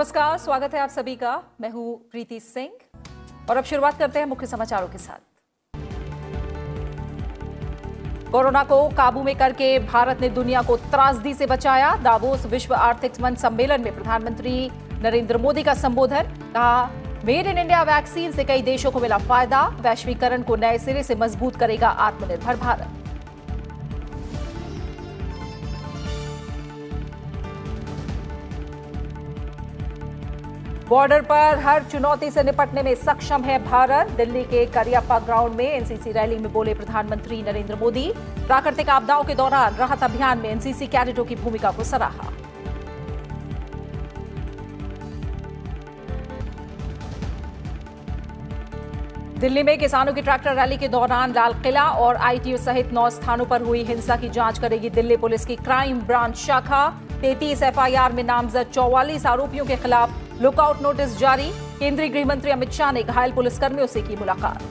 नमस्कार, स्वागत है आप सभी का। मैं हूं प्रीति सिंह और अब शुरुआत करते हैं मुख्य समाचारों के साथ। कोरोना को काबू में करके भारत ने दुनिया को त्रासदी से बचाया। दावोस विश्व आर्थिक मंच सम्मेलन में प्रधानमंत्री नरेंद्र मोदी का संबोधन। कहा, मेड इन इंडिया वैक्सीन से कई देशों को मिला फायदा। वैश्वीकरण को नए सिरे से मजबूत करेगा आत्मनिर्भर भारत। बॉर्डर पर हर चुनौती से निपटने में सक्षम है भारत। दिल्ली के करियप्पा ग्राउंड में एनसीसी रैली में बोले प्रधानमंत्री नरेंद्र मोदी। प्राकृतिक आपदाओं के दौरान राहत अभियान में एनसीसी कैडेटों की भूमिका को सराहा। दिल्ली में किसानों की ट्रैक्टर रैली के दौरान लाल किला और आईटीओ सहित 9 स्थानों पर हुई हिंसा की जांच करेगी दिल्ली पुलिस की क्राइम ब्रांच शाखा। 33 एफआईआर में नामजद 44 आरोपियों के खिलाफ लुकआउट नोटिस जारी। केंद्रीय गृह मंत्री अमित शाह ने घायल पुलिसकर्मियों से की मुलाकात।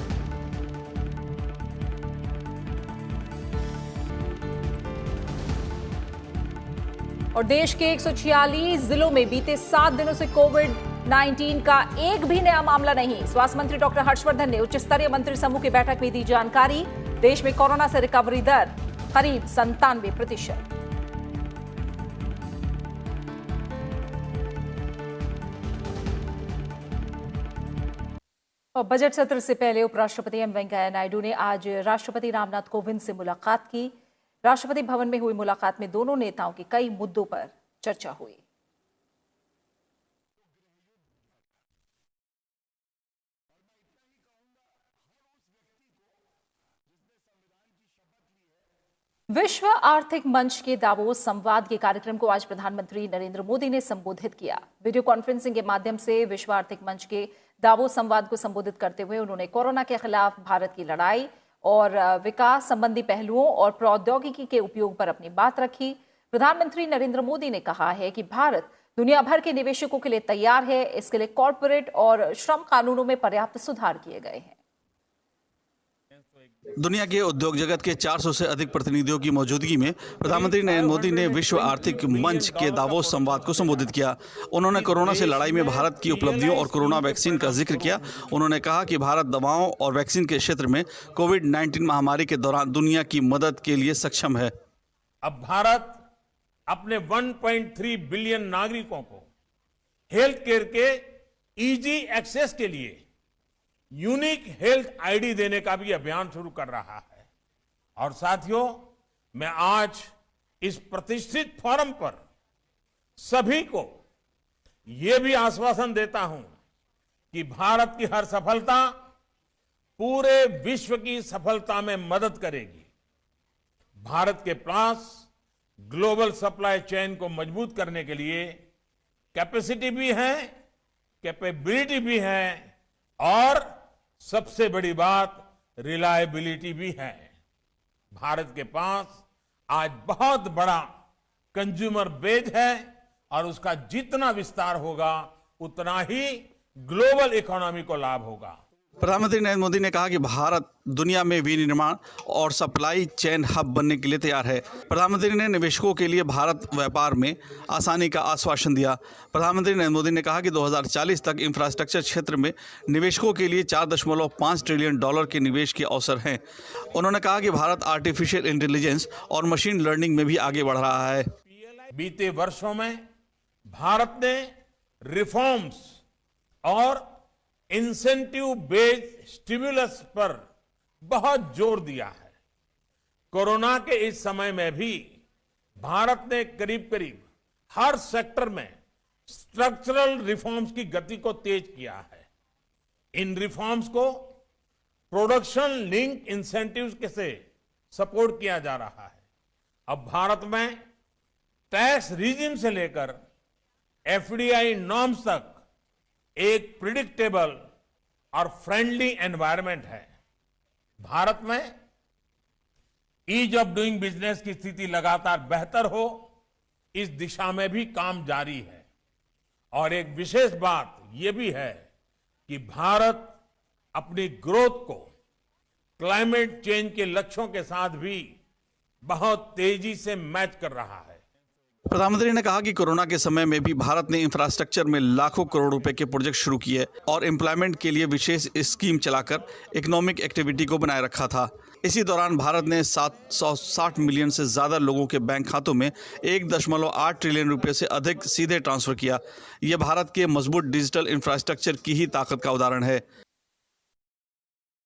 और देश के 146 जिलों में बीते 7 दिनों से कोविड-19 का एक भी नया मामला नहीं। स्वास्थ्य मंत्री डॉक्टर हर्षवर्धन ने उच्च स्तरीय मंत्री समूह की बैठक में दी जानकारी। देश में कोरोना से रिकवरी दर करीब 97%। और बजट सत्र से पहले उपराष्ट्रपति एम वेंकैया नायडू ने आज राष्ट्रपति रामनाथ कोविंद से मुलाकात की। राष्ट्रपति भवन में हुई मुलाकात में दोनों नेताओं के कई मुद्दों पर चर्चा हुई। विश्व आर्थिक मंच के दावोस संवाद के कार्यक्रम को आज प्रधानमंत्री नरेंद्र मोदी ने संबोधित किया। वीडियो कॉन्फ्रेंसिंग के माध्यम से विश्व आर्थिक मंच के दावोस संवाद को संबोधित करते हुए उन्होंने कोरोना के खिलाफ भारत की लड़ाई और विकास संबंधी पहलुओं और प्रौद्योगिकी के उपयोग पर अपनी बात रखी। प्रधानमंत्री नरेंद्र मोदी ने कहा है कि भारत दुनिया भर के निवेशकों के लिए तैयार है। इसके लिए कॉर्पोरेट और श्रम कानूनों में पर्याप्त सुधार किए गए हैं। दुनिया के उद्योग जगत के 400 से अधिक प्रतिनिधियों की मौजूदगी में प्रधानमंत्री नरेंद्र मोदी ने विश्व आर्थिक मंच के दावोस संवाद को संबोधित किया। उन्होंने कोरोना से लड़ाई में भारत की उपलब्धियों और कोरोना वैक्सीन का जिक्र किया। उन्होंने कहा कि भारत दवाओं और वैक्सीन के क्षेत्र में कोविड-19 महामारी के दौरान दुनिया की मदद के लिए सक्षम है। अब भारत अपने 1.3 बिलियन नागरिकों को हेल्थ केयर के इजी एक्सेस के लिए यूनिक हेल्थ आईडी देने का भी अभियान शुरू कर रहा है। और साथियों, मैं आज इस प्रतिष्ठित फोरम पर सभी को यह भी आश्वासन देता हूं कि भारत की हर सफलता पूरे विश्व की सफलता में मदद करेगी। भारत के पास ग्लोबल सप्लाई चेन को मजबूत करने के लिए कैपेसिटी भी है, कैपेबिलिटी भी है और सबसे बड़ी बात रिलायबिलिटी भी है। भारत के पास आज बहुत बड़ा कंज्यूमर बेस है और उसका जितना विस्तार होगा उतना ही ग्लोबल इकोनॉमी को लाभ होगा। प्रधानमंत्री नरेंद्र मोदी ने कहा कि भारत दुनिया में विनिर्माण और सप्लाई चेन हब बनने के लिए तैयार है। प्रधानमंत्री ने निवेशकों के लिए भारत व्यापार में आसानी का आश्वासन दिया। प्रधानमंत्री नरेंद्र मोदी ने कहा कि 2040 तक इंफ्रास्ट्रक्चर क्षेत्र में निवेशकों के लिए $4.5 ट्रिलियन के निवेश के अवसर हैं। उन्होंने कहा कि भारत आर्टिफिशियल इंटेलिजेंस और मशीन लर्निंग में भी आगे बढ़ रहा है। बीते वर्षों में भारत ने रिफॉर्म्स और इंसेंटिव बेस्ड स्टिमुलस पर बहुत जोर दिया है। कोरोना के इस समय में भी भारत ने करीब करीब हर सेक्टर में स्ट्रक्चरल रिफॉर्म्स की गति को तेज किया है। इन रिफॉर्म्स को प्रोडक्शन लिंक इंसेंटिव्स के से सपोर्ट किया जा रहा है। अब भारत में टैक्स रिजिम से लेकर एफडीआई नॉर्म्स तक एक प्रिडिक्टेबल और फ्रेंडली एनवायरनमेंट है। भारत में ईज ऑफ डूइंग बिजनेस की स्थिति लगातार बेहतर हो, इस दिशा में भी काम जारी है। और एक विशेष बात यह भी है कि भारत अपनी ग्रोथ को क्लाइमेट चेंज के लक्ष्यों के साथ भी बहुत तेजी से मैच कर रहा है। प्रधानमंत्री ने कहा कि कोरोना के समय में भी भारत ने इंफ्रास्ट्रक्चर में लाखों करोड़ रुपए के प्रोजेक्ट शुरू किए और एम्प्लॉयमेंट के लिए विशेष स्कीम चलाकर इकोनॉमिक एक्टिविटी को बनाए रखा था। इसी दौरान भारत ने 760 मिलियन से ज़्यादा लोगों के बैंक खातों में 1.8 ट्रिलियन रुपए से अधिक सीधे ट्रांसफ़र किया। यह भारत के मजबूत डिजिटल इंफ्रास्ट्रक्चर की ही ताकत का उदाहरण है।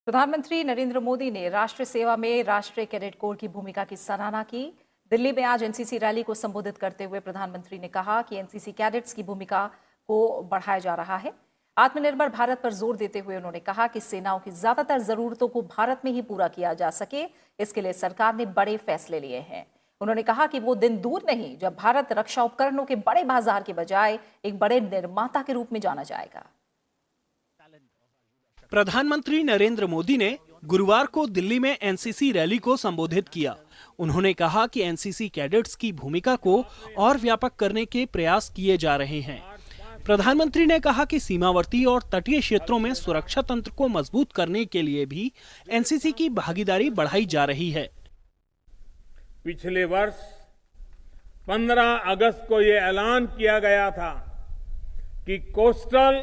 प्रधानमंत्री नरेंद्र मोदी ने राष्ट्र सेवा में राष्ट्रीय कैडेट कोर की भूमिका की सराहना की। दिल्ली में आज एनसीसी रैली को संबोधित करते हुए प्रधानमंत्री ने कहा कि एनसीसी कैडेट्स की भूमिका को बढ़ाया जा रहा है। आत्मनिर्भर भारत पर जोर देते हुए उन्होंने कहा कि सेनाओं की ज्यादातर जरूरतों को भारत में ही पूरा किया जा सके, इसके लिए सरकार ने बड़े फैसले लिए हैं। उन्होंने कहा कि वो दिन दूर नहीं जब भारत रक्षा उपकरणों के बड़े बाजार के बजाय एक बड़े निर्माता के रूप में जाना जाएगा। प्रधानमंत्री नरेंद्र मोदी ने गुरुवार को दिल्ली में एनसीसी रैली को संबोधित किया। उन्होंने कहा कि एनसीसी कैडेट्स की भूमिका को और व्यापक करने के प्रयास किए जा रहे हैं। प्रधानमंत्री ने कहा कि सीमावर्ती और तटीय क्षेत्रों में सुरक्षा तंत्र को मजबूत करने के लिए भी एनसीसी की भागीदारी बढ़ाई जा रही है। पिछले वर्ष 15 अगस्त को ये ऐलान किया गया था कि कोस्टल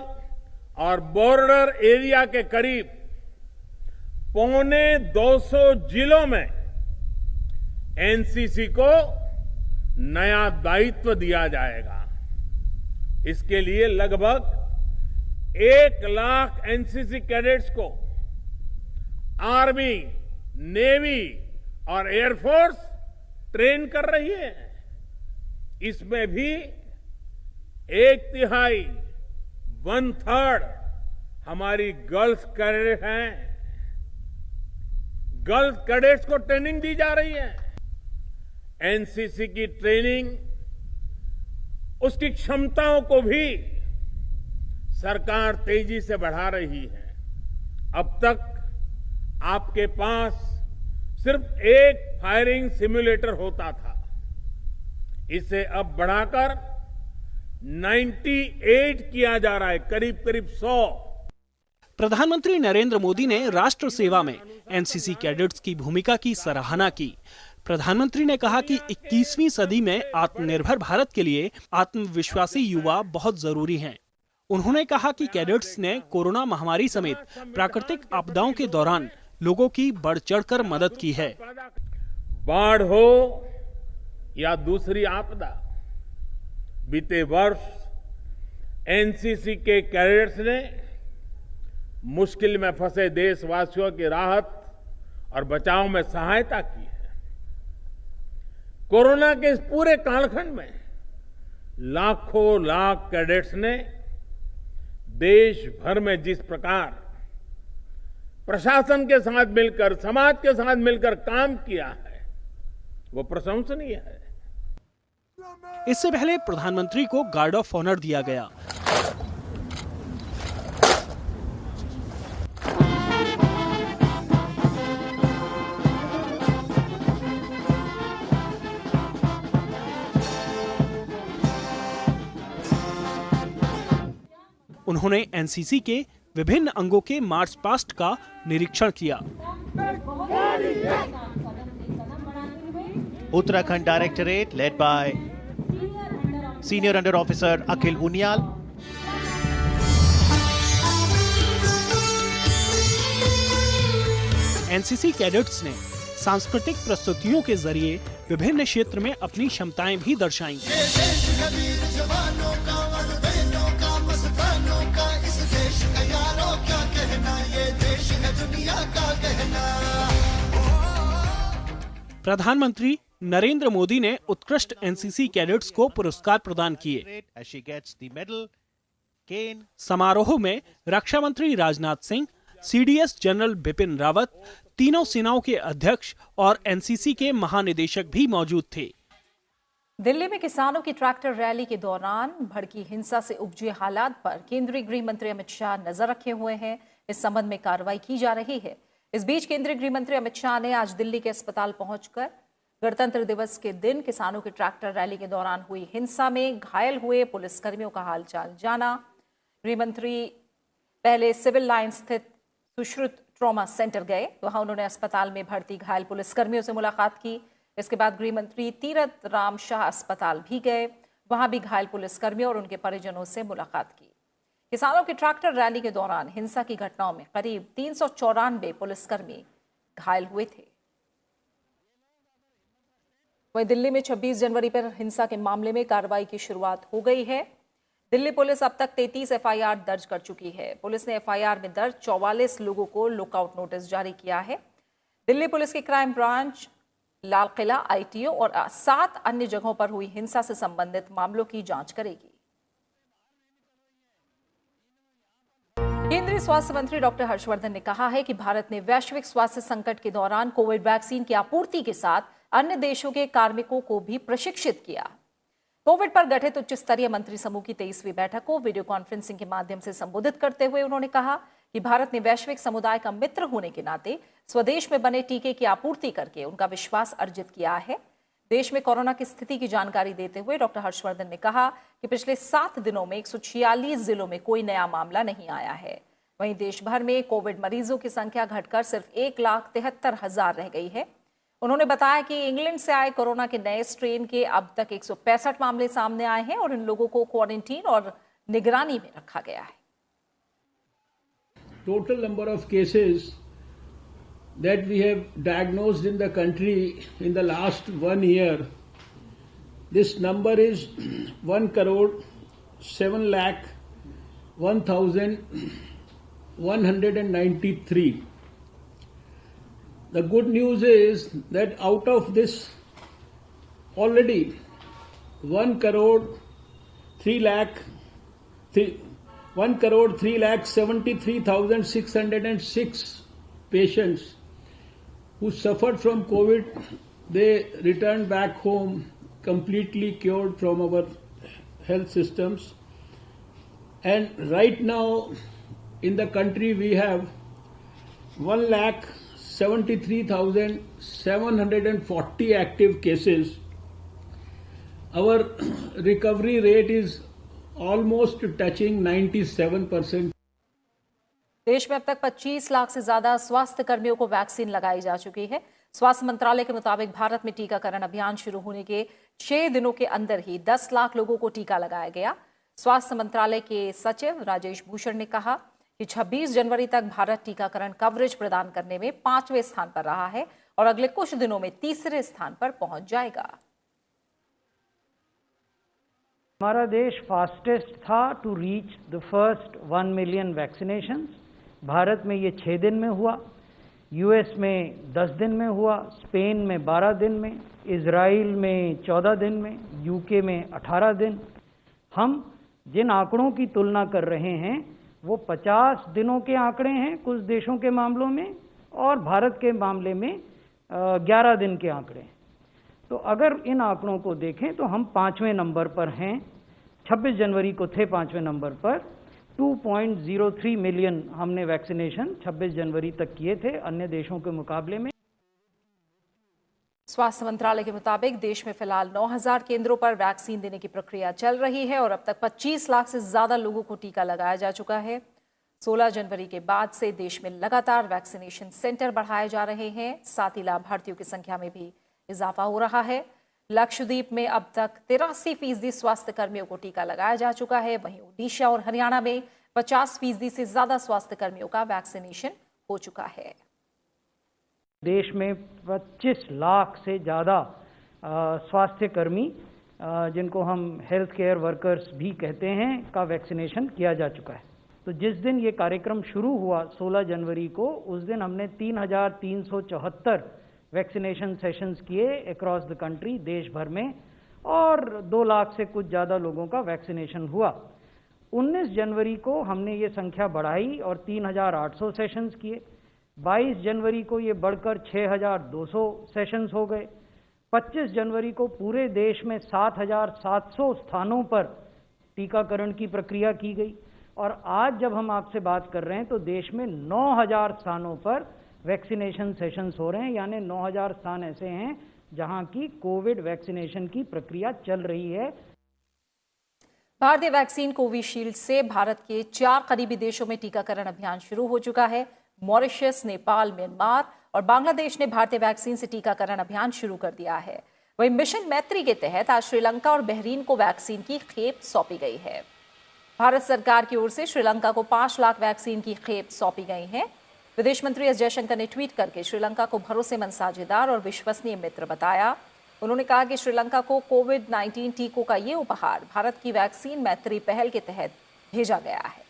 और बॉर्डर एरिया के करीब 250 जिलों में एनसीसी को नया दायित्व दिया जाएगा। इसके लिए लगभग 1 लाख एनसीसी कैडेट्स को आर्मी, नेवी और एयरफोर्स ट्रेन कर रही है। इसमें भी 1/3 1/3 हमारी गर्ल्स कैडेट हैं। गर्ल्स कैडेट्स को ट्रेनिंग दी जा रही है। एनसीसी की ट्रेनिंग, उसकी क्षमताओं को भी सरकार तेजी से बढ़ा रही है। अब तक आपके पास सिर्फ एक फायरिंग सिमुलेटर होता था, इसे अब बढ़ाकर 98 किया जा रहा है, करीब 100। प्रधानमंत्री नरेंद्र मोदी ने राष्ट्र सेवा में एनसीसी कैडेट्स की भूमिका की सराहना की। प्रधानमंत्री ने कहा कि 21वीं सदी में आत्मनिर्भर भारत के लिए आत्मविश्वासी युवा बहुत जरूरी हैं। उन्होंने कहा कि कैडेट्स ने कोरोना महामारी समेत प्राकृतिक आपदाओं के दौरान लोगों की बढ़ चढ़कर मदद की है। बाढ़ हो या दूसरी आपदा, बीते वर्ष एनसीसी के कैडेट्स ने मुश्किल में फंसे देशवासियों की राहत और बचाव में सहायता की है। कोरोना के इस पूरे कालखंड में लाखों लाख कैडेट्स ने देश भर में जिस प्रकार प्रशासन के साथ मिलकर, समाज के साथ मिलकर काम किया है, वो प्रशंसनीय है। इससे पहले प्रधानमंत्री को गार्ड ऑफ ऑनर दिया गया। उन्होंने एनसीसी के विभिन्न अंगों के मार्च पास्ट का निरीक्षण किया। Uttarakhand Directorate led by Senior Under Officer Akhil Unyal. NCC cadets ने सांस्कृतिक प्रस्तुतियों के जरिए विभिन्न क्षेत्र में अपनी क्षमताएं भी दर्शाई। प्रधानमंत्री नरेंद्र मोदी ने उत्कृष्ट एनसीसी कैडेट्स को पुरस्कार प्रदान किए। समारोह में रक्षा मंत्री राजनाथ सिंह, सीडीएस जनरल बिपिन रावत, तीनों सेनाओं के अध्यक्ष और एनसीसी के महानिदेशक भी मौजूद थे। दिल्ली में किसानों की ट्रैक्टर रैली के दौरान भड़की हिंसा से उपजे हालात पर केंद्रीय गृह मंत्री अमित शाह नजर रखे हुए हैं। इस संबंध में कार्रवाई की जा रही है। इस बीच केंद्रीय गृह मंत्री अमित शाह ने आज दिल्ली के अस्पताल पहुंचकर गणतंत्र दिवस के दिन किसानों की ट्रैक्टर रैली के दौरान हुई हिंसा में घायल हुए पुलिसकर्मियों का हालचाल जाना। गृह मंत्री पहले सिविल लाइन स्थित सुश्रुत ट्रॉमा सेंटर गए। वहां उन्होंने अस्पताल में भर्ती घायल पुलिसकर्मियों से मुलाकात की। इसके बाद गृह मंत्री तीरथ राम शाह अस्पताल भी गए। वहां भी घायल पुलिसकर्मियों और उनके परिजनों से मुलाकात की। किसानों की ट्रैक्टर रैली के दौरान हिंसा की घटनाओं में करीब 394 पुलिसकर्मी घायल हुए थे। वहीं दिल्ली में 26 जनवरी पर हिंसा के मामले में कार्रवाई की शुरुआत हो गई है। दिल्ली पुलिस अब तक 33 एफआईआर दर्ज कर चुकी है। पुलिस ने एफआईआर में दर्ज 44 लोगों को लुकआउट नोटिस जारी किया है। दिल्ली पुलिस की crime branch Lal Qila, ITO और 7 अन्य जगहों पर हुई हिंसा से संबंधित मामलों की जांच करेगी। केंद्रीय स्वास्थ्य मंत्री डॉक्टर हर्षवर्धन ने कहा है कि भारत ने वैश्विक स्वास्थ्य संकट के दौरान कोविड वैक्सीन की आपूर्ति के साथ अन्य देशों के कार्मिकों को भी प्रशिक्षित किया। कोविड पर गठित उच्च स्तरीय मंत्री समूह की 23वीं बैठक को वीडियो कॉन्फ्रेंसिंग के माध्यम से संबोधित करते हुए उन्होंने कहा कि भारत ने वैश्विक समुदाय का मित्र होने के नाते स्वदेश में बने टीके की आपूर्ति करके उनका विश्वास अर्जित किया है। देश में कोरोना की स्थिति की जानकारी देते हुए डॉक्टर हर्षवर्धन ने कहा कि पिछले 7 दिनों में 146 जिलों में कोई नया मामला नहीं आया है। वहीं देश भर में कोविड मरीजों की संख्या घटकर सिर्फ 1,73,000 रह गई है। उन्होंने बताया कि इंग्लैंड से आए कोरोना के नए स्ट्रेन के अब तक 165 मामले सामने आए हैं और इन लोगों को क्वारंटीन और निगरानी में रखा गया है। Total number of cases that we have diagnosed in the country in the last 1 year, this number is 1,07,0193. The good news is that out of this already 1,03,73,606 patients who suffered from COVID, they returned back home completely cured from our health systems. And right now in the country we have 1,73,740 active cases. Our recovery rate is almost touching 97%. देश में अब तक 25 लाख से ज्यादा स्वास्थ्य कर्मियों को vaccine लगाई जा चुकी है। स्वास्थ्य मंत्रालय के मुताबिक भारत में टीकाकरण अभियान शुरू होने के 6 दिनों के अंदर ही 10 लाख लोगों को टीका लगाया गया। स्वास्थ्य मंत्रालय के सचिव राजेश भूषण ने कहा कि 26 जनवरी तक भारत टीकाकरण कवरेज प्रदान करने में 5वें स्थान पर रहा है और अगले कुछ दिनों में 3रे स्थान पर पहुंच जाएगा। हमारा देश फास्टेस्ट था to reach the first 1 million vaccinations. Bharat में ये 6 दिन में हुआ, यूएस में 10 दिन में हुआ, स्पेन में 12 दिन में, इजराइल में 14 दिन में, यूके में 18 दिन। हम जिन आंकड़ों की तुलना कर रहे हैं वो 50 दिनों के आंकड़े हैं कुछ देशों के मामलों में और भारत के मामले में 11 दिन के आंकड़े हैं। तो अगर इन आंकड़ों को देखें तो हम 5वें नंबर पर हैं। 26 जनवरी को थे 5वें नंबर पर। 2.03 मिलियन हमने वैक्सीनेशन 26 जनवरी तक किए थे अन्य देशों के मुकाबले में। स्वास्थ्य मंत्रालय के मुताबिक देश में फिलहाल 9,000 केंद्रों पर वैक्सीन देने की प्रक्रिया चल रही है और अब तक 25 लाख से ज्यादा लोगों को टीका लगाया जा चुका है। 16 जनवरी के बाद से देश में लगातार वैक्सीनेशन सेंटर बढ़ाए जा रहे हैं। साथ ही लाभार्थियों की संख्या में भी इजाफा हो रहा है। लक्षद्वीप में अब तक 83% स्वास्थ्य कर्मियों को टीका लगाया जा चुका है। वहीं ओडिशा और हरियाणा में 50% से ज्यादा स्वास्थ्य कर्मियों का वैक्सीनेशन हो चुका है। देश में 25 लाख से ज़्यादा स्वास्थ्य कर्मी जिनको हम हेल्थ केयर वर्कर्स भी कहते हैं का वैक्सीनेशन किया जा चुका है। तो जिस दिन ये कार्यक्रम शुरू हुआ 16 जनवरी को, उस दिन हमने 3,374 वैक्सीनेशन सेशंस किए अक्रॉस द कंट्री देश भर में और 2 लाख से कुछ ज़्यादा लोगों का वैक्सीनेशन हुआ। 19 जनवरी को हमने ये संख्या बढ़ाई और 3,800 सेशंस किए। 22 जनवरी को ये बढ़कर 6,200 सेशंस हो गए। 25 जनवरी को पूरे देश में 7,700 स्थानों पर टीकाकरण की प्रक्रिया की गई और आज जब हम आपसे बात कर रहे हैं तो देश में 9,000 स्थानों पर वैक्सीनेशन सेशंस हो रहे हैं। यानी 9,000 स्थान ऐसे हैं जहां की कोविड वैक्सीनेशन की प्रक्रिया चल रही है। भारतीय वैक्सीन कोविशील्ड से भारत के 4 करीबी देशों में टीकाकरण अभियान शुरू हो चुका है। मॉरिशस, नेपाल, म्यांमार और बांग्लादेश ने भारतीय वैक्सीन से टीकाकरण अभियान शुरू कर दिया है। वहीं मिशन मैत्री के तहत आज श्रीलंका और बहरीन को वैक्सीन की खेप सौंपी गई है। भारत सरकार की ओर से श्रीलंका को 5 लाख वैक्सीन की खेप सौंपी गई है। विदेश मंत्री एस जयशंकर ने ट्वीट करके श्रीलंका को भरोसेमंद साझेदार और विश्वसनीय मित्र बताया। उन्होंने कहा कि श्रीलंका को कोविड-19 टीकों का ये उपहार भारत की वैक्सीन मैत्री पहल के तहत भेजा गया है।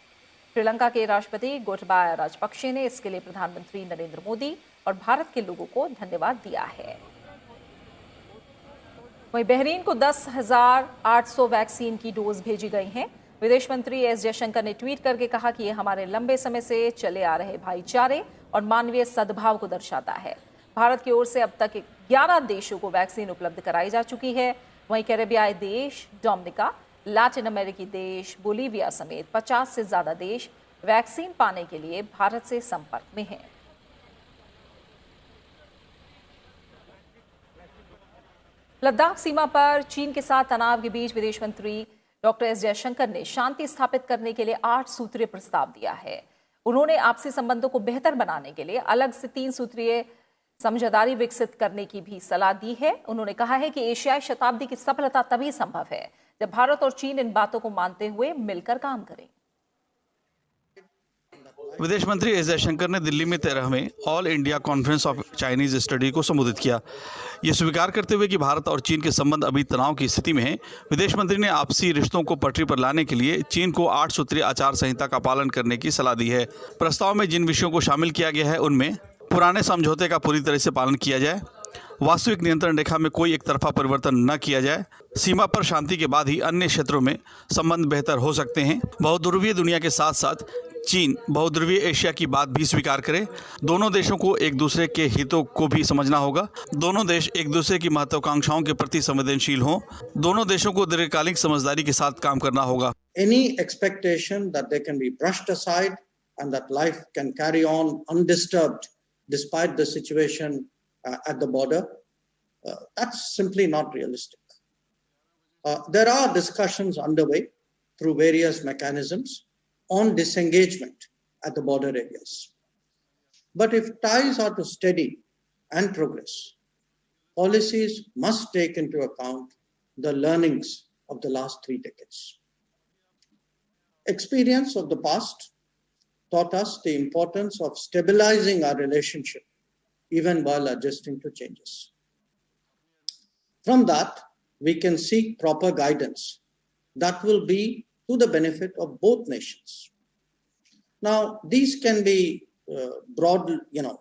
श्रीलंका के राष्ट्रपति गोटबाया राजपक्षे ने इसके लिए प्रधानमंत्री नरेंद्र मोदी और भारत के लोगों को धन्यवाद दिया है। वहीं बहरीन को 10,800 वैक्सीन की डोज भेजी गई हैं। विदेश मंत्री एस जयशंकर ने ट्वीट करके कहा कि यह हमारे लंबे समय से चले आ रहे भाईचारे और मानवीय सद्भाव को दर्शाता है। भारत की ओर से अब तक 11 देशों को वैक्सीन उपलब्ध कराई जा चुकी है। वहीं कैरेबियाई देश, डोमिनिका, लैटिन अमेरिकी देश, बोलीविया समेत 50 से ज्यादा देश वैक्सीन पाने के लिए भारत से संपर्क में हैं। लद्दाख सीमा पर चीन के साथ तनाव के बीच विदेश मंत्री डॉक्टर एस जयशंकर ने शांति स्थापित करने के लिए 8 सूत्रीय प्रस्ताव दिया है। उन्होंने आपसी संबंधों को बेहतर बनाने के लिए अलग से 3 सूत्रीय समझदारी विकसित करने की भी सलाह दी है। उन्होंने कहा है कि एशियाई शताब्दी की सफलता तभी संभव है जब भारत और चीन इन बातों को मानते हुए मिलकर काम करें। विदेश मंत्री एस जयशंकर ने दिल्ली में 13वें all India conference of Chinese study को संबोधित किया। ये स्वीकार करते हुए कि भारत और चीन के संबंध अभी तनाव की स्थिति में हैं, विदेश मंत्री ने आपसी रिश्तों को पटरी पर लाने के लिए चीन को 8 सूत्रीय आचार संहिता का पालन करने की सलाह दी है। प्रस्ताव में जिन विषयों को शामिल किया गया है उनमें पुराने समझौते का पूरी तरह से पालन किया जाए, वास्तविक नियंत्रण रेखा में कोई एक तरफा परिवर्तन न किया जाए, सीमा पर शांति के बाद ही अन्य क्षेत्रों में संबंध बेहतर हो सकते हैं, बहुध्रुवीय दुनिया के साथ साथ चीन बहुध्रुवीय एशिया की बात भी स्वीकार करे, दोनों देशों को एक दूसरे के हितों को भी समझना होगा, दोनों देश एक दूसरे की महत्वाकांक्षाओं के प्रति संवेदनशील हों, दोनों देशों को दीर्घकालिक समझदारी के साथ काम करना होगा। Any expectation that they can be brushed aside and that life can carry on undisturbed despite the situation at the border, that's simply not realistic. There are discussions underway through various mechanisms on disengagement at the border areas. But if ties are to steady and progress, policies must take into account the learnings of the last 3 decades. Experience of the past taught us the importance of stabilizing our relationship even while adjusting to changes. From that, we can seek proper guidance that will be to the benefit of both nations. Now, these can be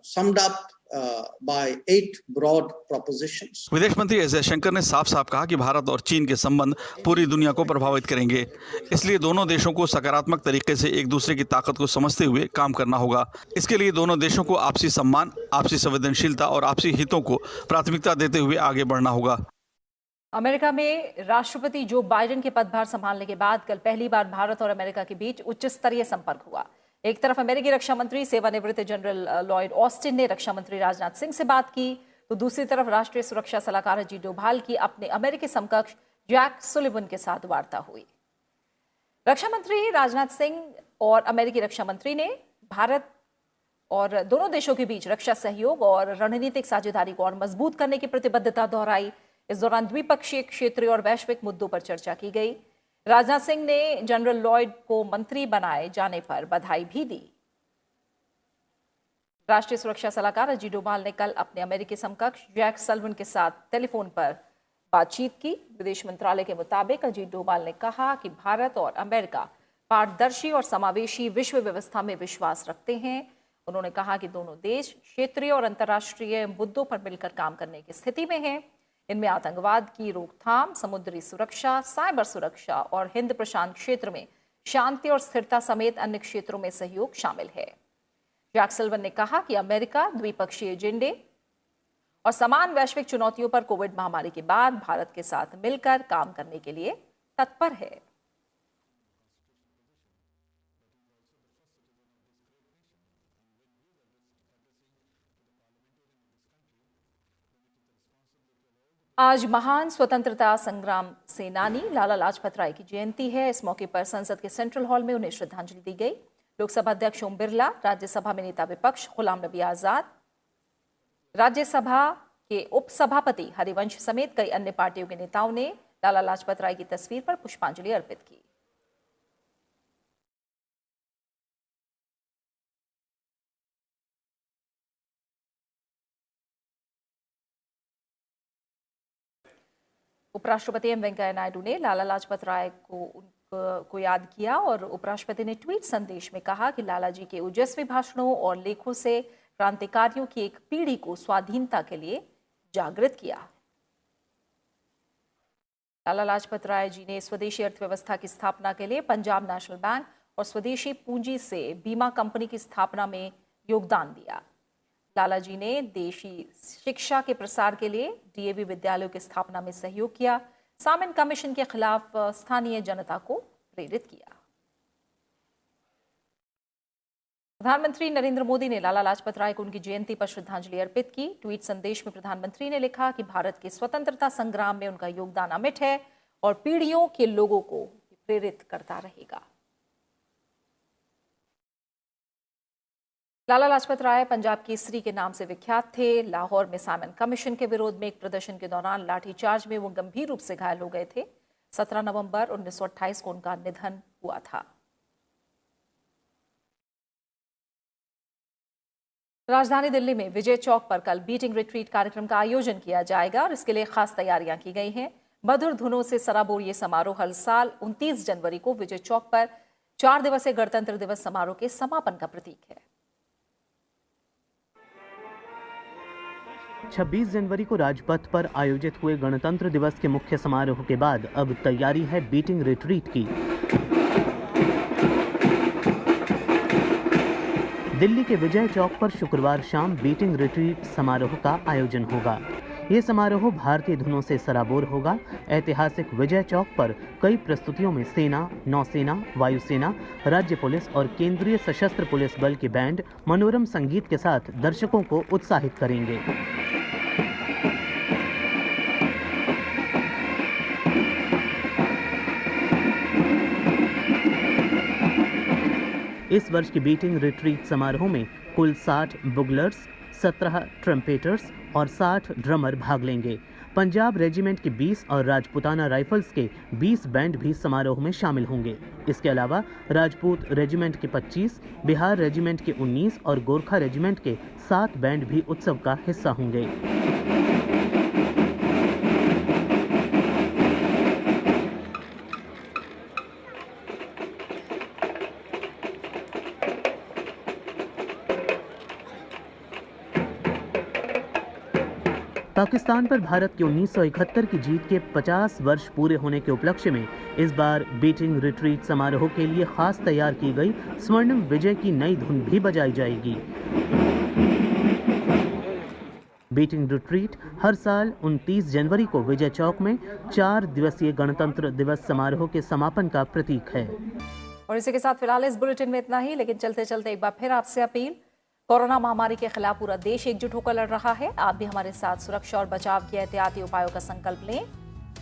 summed up by 8 broad propositions. विदेश मंत्री S Jaishankar ने साफ साफ कहा कि भारत और चीन के संबंध पूरी दुनिया को प्रभावित करेंगे, इसलिए दोनों देशों को सकारात्मक तरीके से एक दूसरे की ताकत को समझते हुए काम करना होगा। इसके लिए दोनों देशों को आपसी सम्मान, आपसी संवेदनशीलता और आपसी हितों को प्राथमिकता देते हुए आगे बढ़ना होगा। अमेरिका में राष्ट्रपति जो बाइडेन के पदभार संभालने के बाद कल पहली बार भारत और अमेरिका के बीच उच्च स्तरीय संपर्क हुआ। एक तरफ अमेरिकी रक्षा मंत्री सेवानिवृत्त जनरल लॉयड ऑस्टिन ने रक्षा मंत्री राजनाथ सिंह से बात की, तो दूसरी तरफ राष्ट्रीय सुरक्षा सलाहकार अजीत डोभाल की अपने अमेरिकी समकक्ष जैक सुलिवन के साथ वार्ता हुई। रक्षा मंत्री राजनाथ सिंह और अमेरिकी रक्षा मंत्री ने भारत और दोनों देशों के बीच रक्षा सहयोग और रणनीतिक साझेदारी को और मजबूत करने की प्रतिबद्धता दोहराई। इस दौरान द्विपक्षीय, क्षेत्रीय और वैश्विक मुद्दों पर चर्चा की गई। राजनाथ सिंह ने जनरल लॉयड को मंत्री बनाए जाने पर बधाई भी दी। राष्ट्रीय सुरक्षा सलाहकार अजीत डोभाल ने कल अपने अमेरिकी समकक्ष जैक सल्वन के साथ टेलीफोन पर बातचीत की। विदेश मंत्रालय के मुताबिक अजीत डोभाल ने कहा कि भारत और अमेरिका पारदर्शी और समावेशी विश्व व्यवस्था में विश्वास रखते हैं। उन्होंने कहा कि दोनों देश क्षेत्रीय और अंतर्राष्ट्रीय मुद्दों पर मिलकर काम करने की स्थिति में हैं। इनमें आतंकवाद की रोकथाम, समुद्री सुरक्षा, साइबर सुरक्षा और हिंद प्रशांत क्षेत्र में शांति और स्थिरता समेत अन्य क्षेत्रों में सहयोग शामिल है। जैक सल्वन ने कहा कि अमेरिका द्विपक्षीय एजेंडे और समान वैश्विक चुनौतियों पर कोविड महामारी के बाद भारत के साथ मिलकर काम करने के लिए तत्पर है। आज महान स्वतंत्रता संग्राम सेनानी लाला लाजपत राय की जयंती है। इस मौके पर संसद के सेंट्रल हॉल में उन्हें श्रद्धांजलि दी गई। लोकसभा अध्यक्ष ओम बिरला, राज्यसभा में नेता विपक्ष गुलाम नबी आजाद, राज्यसभा के उपसभापति हरिवंश समेत कई अन्य पार्टियों के नेताओं ने लाला लाजपत राय की तस्वीर पर पुष्पांजलि अर्पित की। उपराष्ट्रपति एम वेंकैया नायडू ने लाला लाजपत राय को याद किया और उपराष्ट्रपति ने ट्वीट संदेश में कहा कि लाला जी के ओजस्वी भाषणों और लेखों से क्रांतिकारियों की एक पीढ़ी को स्वाधीनता के लिए जागृत किया। लाला लाजपत राय जी ने स्वदेशी अर्थव्यवस्था की स्थापना के लिए पंजाब नेशनल बैंक और स्वदेशी पूंजी से बीमा कंपनी की स्थापना में योगदान दिया। लाला जी ने देशी शिक्षा के प्रसार के लिए डीएवी विद्यालयों की स्थापना में सहयोग किया। सामन कमीशन के खिलाफ स्थानीय जनता को प्रेरित किया। प्रधानमंत्री नरेंद्र मोदी ने लाला लाजपत राय को उनकी जयंती पर श्रद्धांजलि अर्पित की। ट्वीट संदेश में प्रधानमंत्री ने लिखा कि भारत के स्वतंत्रता संग्राम में उनका योगदान अमिट है और पीढ़ियों के लोगों को प्रेरित करता रहेगा। लाला लाजपत राय पंजाब केसरी के नाम से विख्यात थे। लाहौर में सामन कमीशन के विरोध में एक प्रदर्शन के दौरान लाठीचार्ज में वो गंभीर रूप से घायल हो गए थे। 17 नवंबर 1928 को उनका निधन हुआ था। राजधानी दिल्ली में विजय चौक पर कल बीटिंग रिट्रीट कार्यक्रम का आयोजन किया जाएगा और इसके लिए खास तैयारियां की गई हैं। मधुर धुनों से सराबोर ये समारोह हर साल 29 जनवरी को विजय चौक पर 4 दिवसीय गणतंत्र दिवस समारोह के समापन का प्रतीक है। 26 जनवरी को राजपथ पर आयोजित हुए गणतंत्र दिवस के मुख्य समारोह के बाद अब तैयारी है बीटिंग रिट्रीट की। दिल्ली के विजय चौक पर शुक्रवार शाम बीटिंग रिट्रीट समारोह का आयोजन होगा। ये समारोह भारतीय धुनों से सराबोर होगा। ऐतिहासिक विजय चौक पर कई प्रस्तुतियों में सेना, नौसेना, वायुसेना, राज्य पुलिस और केंद्रीय सशस्त्र पुलिस बल के बैंड मनोरम संगीत के साथ दर्शकों को उत्साहित करेंगे। इस वर्ष की बीटिंग रिट्रीट समारोह में कुल 60 बुगलर्स, 17 ट्रम्पेटर्स और 60 ड्रमर भाग लेंगे। पंजाब रेजिमेंट के 20 और राजपूताना राइफल्स के 20 बैंड भी समारोह में शामिल होंगे। इसके अलावा राजपूत रेजिमेंट के 25, बिहार रेजिमेंट के 19 और गोरखा रेजिमेंट के 7 बैंड भी उत्सव का हिस्सा होंगे। पाकिस्तान पर भारत के 1971 की जीत के 50 वर्ष पूरे होने के उपलक्ष्य में इस बार बीटिंग रिट्रीट समारोह के लिए खास तैयार की गई स्वर्णिम विजय की नई धुन भी बजाई जाएगी। बीटिंग रिट्रीट हर साल 29 जनवरी को विजय चौक में 4 दिवसीय गणतंत्र दिवस समारोह के समापन का प्रतीक है। और इसी के साथ फिलहाल इस बुलेटिन में इतना ही, लेकिन चलते चलते एक बार फिर आपसे अपील। कोरोना महामारी के खिलाफ पूरा देश एकजुट होकर लड़ रहा है। आप भी हमारे साथ सुरक्षा और बचाव के एहतियाती उपायों का संकल्प लें।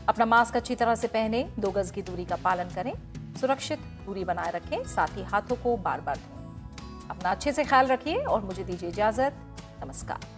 अपना मास्क अच्छी तरह से पहनें, 2 गज की दूरी का पालन करें, सुरक्षित दूरी बनाए रखें, साथ ही हाथों को बार बार धोएं। अपना अच्छे से ख्याल रखिए और मुझे दीजिए इजाजत। नमस्कार।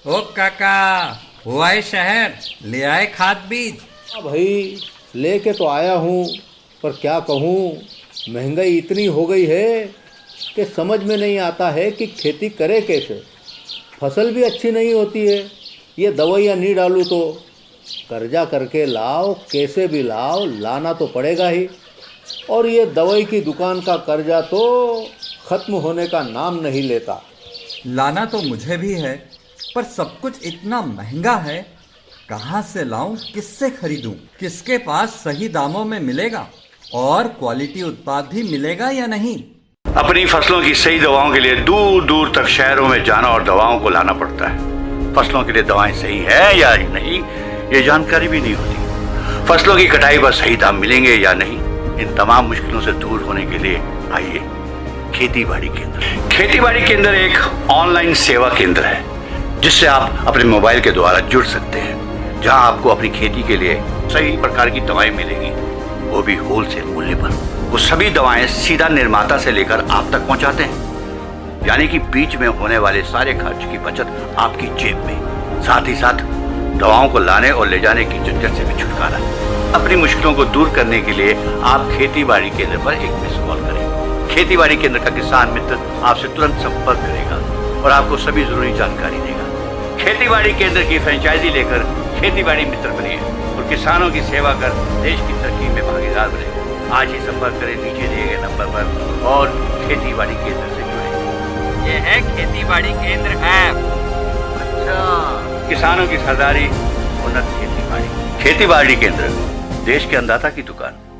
ओ काका, वो आए शहर, ले आए खाद बीज। भाई लेके तो आया हूँ, पर क्या कहूँ, महंगाई इतनी हो गई है कि समझ में नहीं आता है कि खेती करे कैसे। फसल भी अच्छी नहीं होती है, ये दवाइयाँ नहीं डालूँ तो कर्जा करके लाओ, कैसे भी लाओ, लाना तो पड़ेगा ही। और ये दवाई की दुकान का कर्जा तो ख़त्म होने का नाम नहीं लेता। लाना तो मुझे भी है, पर सब कुछ इतना महंगा है, कहाँ से लाऊं, किससे खरीदूं, किसके पास सही दामों में मिलेगा और क्वालिटी उत्पाद भी मिलेगा या नहीं। अपनी फसलों की सही दवाओं के लिए दूर दूर तक शहरों में जाना और दवाओं को लाना पड़ता है। फसलों के लिए दवाएं सही है या नहीं, ये जानकारी भी नहीं होती। फसलों की कटाई पर सही दाम मिलेंगे या नहीं, इन तमाम मुश्किलों से दूर होने के लिए आइए खेती-बाड़ी केंद्र। खेती-बाड़ी केंद्र एक ऑनलाइन सेवा केंद्र है जिससे आप अपने मोबाइल के द्वारा जुड़ सकते हैं, जहां आपको अपनी खेती के लिए सही प्रकार की दवाएं मिलेगी, वो भी होलसेल मूल्य पर। वो सभी दवाएं सीधा निर्माता से लेकर आप तक पहुंचाते हैं, यानी कि बीच में होने वाले सारे खर्च की बचत आपकी जेब में। साथ ही साथ दवाओं को लाने और ले जाने की झंझट से भी छुटकारा। अपनी मुश्किलों को दूर करने के लिए आप खेती-बाड़ी केंद्र पर एक मिस कॉल करें। खेती-बाड़ी केंद्र का किसान मित्र आपसे तुरंत संपर्क करेगा और आपको सभी जरूरी जानकारी देगा। खेती-बाड़ी केंद्र की फ्रेंचाइजी लेकर खेती-बाड़ी मित्र बनिए और किसानों की सेवा कर देश की तरक्की में भागीदार बने। आज ही संपर्क करें नीचे दिए गए नंबर पर और खेती-बाड़ी केंद्र से जुड़े। ये है खेती-बाड़ी केंद्र ऐप। अच्छा, किसानों की सरदारी, उन्नत खेती-बाड़ी। खेती-बाड़ी केंद्र, देश के अन्नदाता की दुकान।